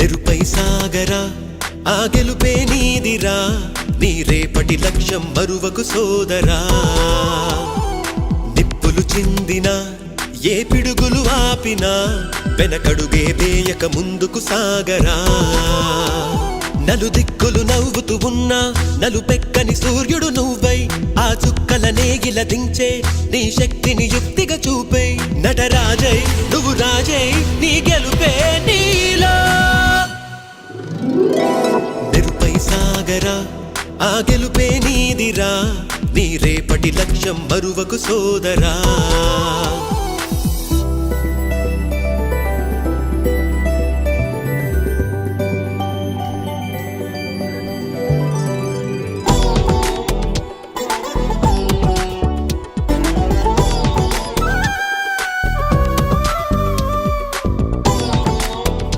మెరుపై సాగరా ఆ గెలుపే నీదిరా నీ రేపటి లక్ష్యం మరువకు సోదరా నిప్పులు చిందినా ఏ పిడుగులు ఆపినా వెనకడుగే వేయక ముందుకు సాగరా నలుదిక్కులు నవ్వుతూ ఉన్నా నలుపెక్కని సూర్యుడు నువ్వై ఆ చుక్కల నేగిల దించే నీ శక్తిని యుక్తిగా చూపే నటరాజై నువ్వు రాజై నీ గెలుపే నీలో మెరుపై సాగరా ఆ గెలుపే నీదిరా నీ రేపటి లక్ష్యం మరువకు సోదరా